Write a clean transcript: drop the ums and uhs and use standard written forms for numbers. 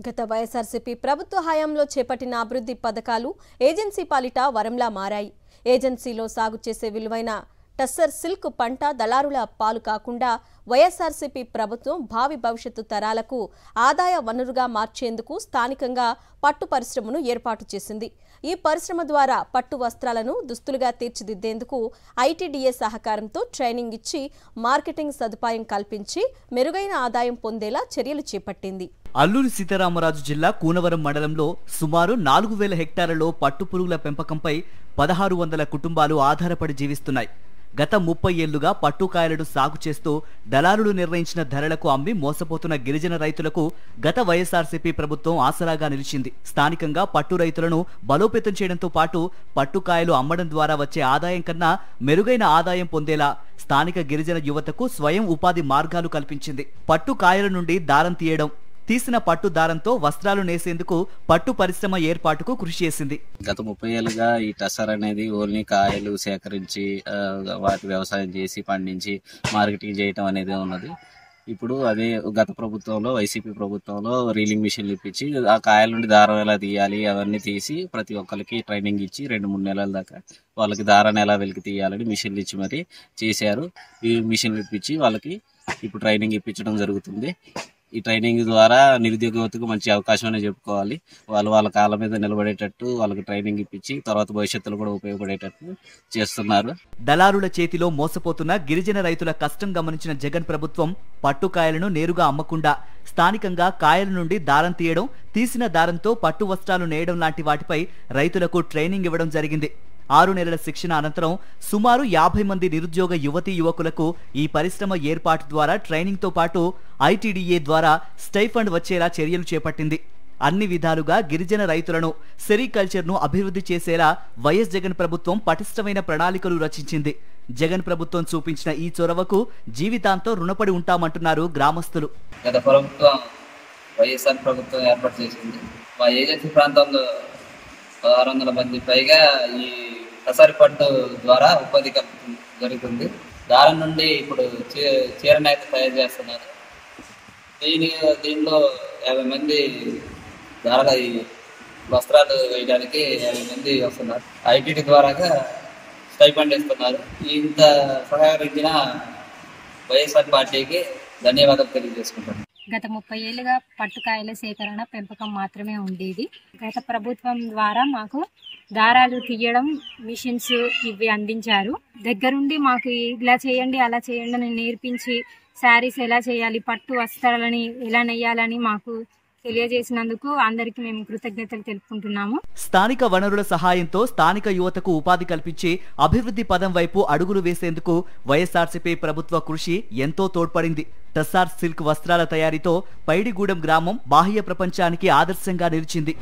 గత వైఎస్ఆర్సీపీ ప్రభుత్వ హయాంలో చేపట్టిన అభివృద్ధి పథకాలు ఏజెన్సీ పాలిట వరంలా మారాయి. ఏజెన్సీలో సాగు చేసే విలువైన టస్సర్ సిల్క్ పంట దళారుల పాలు కాకుండా వైఎస్ఆర్సీపీ ప్రభుత్వం భావి భవిష్యత్తు తరాలకు ఆదాయ వనరుగా మార్చేందుకు స్థానికంగా పట్టు పరిశ్రమను ఏర్పాటు చేసింది. ఈ పరిశ్రమ ద్వారా పట్టు వస్త్రాలను దుస్తులుగా తీర్చిదిద్దేందుకు ఐటీడీఏ సహకారంతో ట్రైనింగ్ ఇచ్చి మార్కెటింగ్ సదుపాయం కల్పించి మెరుగైన ఆదాయం పొందేలా చర్యలు చేపట్టింది. అల్లూరి సీతారామరాజు జిల్లా కూనవరం మండలంలో సుమారు 4000 హెక్టార్లలో పట్టు పురుగుల పెంపకంపై 1600 కుటుంబాలు ఆధారపడి జీవిస్తున్నాయి. గత 30 ఏళ్లుగా పట్టుకాయలను సాగు చేస్తూ దళారులు నిర్ణయించిన ధరలకు అమ్మి మోసపోతున్న గిరిజన రైతులకు గత వైఎస్ఆర్సీపీ ప్రభుత్వం ఆసరాగా నిలిచింది. స్థానికంగా పట్టు రైతులను బలోపేతం చేయడంతో పాటు పట్టుకాయలు అమ్మడం ద్వారా వచ్చే ఆదాయం కన్నా మెరుగైన ఆదాయం పొందేలా స్థానిక గిరిజన యువతకు స్వయం ఉపాధి మార్గాలు కల్పించింది. పట్టుకాయల నుండి దారం తీయడం, తీసిన పట్టు దారంతో వస్త్రాలు నేసేందుకు పట్టు పరిశ్రమ ఏర్పాటుకు కృషి చేసింది. గత 30 ఏళ్ళుగా ఈ టసర్ అనేది ఓన్లీ కాయలు సేకరించి వాటి వ్యవసాయం చేసి పండించి మార్కెటింగ్ చేయటం అనేది ఉన్నది. ఇప్పుడు అదే గత ప్రభుత్వంలో వైసీపీ ప్రభుత్వంలో రీలింగ్ మిషన్లు ఇప్పించి ఆ కాయల నుండి దారం ఎలా తీయాలి అవన్నీ తీసి ప్రతి ఒక్కరికి ట్రైనింగ్ ఇచ్చి 2-3 నెలల దాకా వాళ్ళకి దారాన్ని ఎలా వెలికి తీయాలని మిషన్లు ఇచ్చి మరి చేశారు. ఈ మిషన్లు ఇప్పించి వాళ్ళకి ఇప్పుడు ట్రైనింగ్ ఇప్పించడం జరుగుతుంది. ఈ ట్రైనింగ్ ద్వారా నిరుద్యోగ యువతకు మంచి అవకాశం అనే చెప్పుకోవాలి. వాళ్ళ కాళ్ళ మీద నిలబడేటట్టు వాళ్ళకి ట్రైనింగ్ ఇప్పించి తర్వాత భవిష్యత్తులో కూడా ఉపయోగపడేటట్టు చేస్తున్నారు. దళారుల చేతిలో మోసపోతున్న గిరిజన రైతుల కష్టం గమనించిన జగన్ ప్రభుత్వం పట్టుకాయలను నేరుగా అమ్మకుండా స్థానికంగా కాయల నుండి దారం తీయడం, తీసిన దారంతో పట్టు వస్త్రాలు నేయడం లాంటి వాటిపై రైతులకు ట్రైనింగ్ ఇవ్వడం జరిగింది. 6 నెలల శిక్షణ అనంతరం సుమారు 50 మంది నిరుద్యోగ యువతీ యువకులకు ఈ పరిశ్రమ ఏర్పాటు ద్వారా ట్రైనింగ్తో పాటు ఐటీడీఏ ద్వారా స్టైఫండ్ వచ్చేలా చర్యలు చేపట్టింది. అన్ని విధాలుగా గిరిజన రైతులను, సెరికల్చర్ను అభివృద్ధి చేసేలా వైఎస్ జగన్ ప్రభుత్వం పటిష్టమైన ప్రణాళికలు రచించింది. జగన్ ప్రభుత్వం చూపించిన ఈ చొరవకు జీవితాంతం రుణపడి ఉంటామంటున్నారు గ్రామస్తులు. గత ప్రభుత్వం వైఎస్ఆర్ ప్రభుత్వం ఏర్పాటు చేసింది. మా ఏజెన్సీ ప్రాంతంలో 1600 మంది పైగా ఈ కసారి పట్టు ద్వారా ఉపాధి జరుగుతుంది. దారం నుండి ఇప్పుడు చీరని అయితే తయారు చేస్తున్నారు. దీనిలో 50 మంది ద్వారా ఈ వస్త్రాలు వేయడానికి 50 మంది వస్తున్నారు. ఐటీడీ ద్వారాగా స్టైఫండ్ ఇస్తున్నారు. ఇంత సహకరించిన వైఎస్ఆర్ పార్టీకి ధన్యవాదాలు తెలియజేసుకుంటాను. గత 30 ఏళ్ళుగా పట్టుకాయల సేకరణ పెంపకం మాత్రమే ఉండేది. గత ప్రభుత్వం ద్వారా మాకు దారాలు తీయడం మిషన్స్ ఇవి అందించారు. దగ్గరుండి మాకు ఇలా చేయండి అలా చేయండి అని నేర్పించి శారీస్ ఎలా చేయాలి, పట్టు వస్త్రాలని ఎలా నెయ్యాలని మాకు తెలియజేసినందుకు అందరికీ మేము కృతజ్ఞతలు తెలుపుకుంటున్నాము. స్థానిక వనరుల సహాయంతో స్థానిక యువతకు ఉపాధి కల్పించి అభివృద్ధి పదం వైపు అడుగులు వేసేందుకు వైఎస్ఆర్సీపీ ప్రభుత్వ కృషి ఎంతో తోడ్పడింది. టస్సార్ సిల్క్ వస్త్రాల తయారీతో పైడిగూడెం గ్రామం బాహ్య ప్రపంచానికి ఆదర్శంగా నిలిచింది.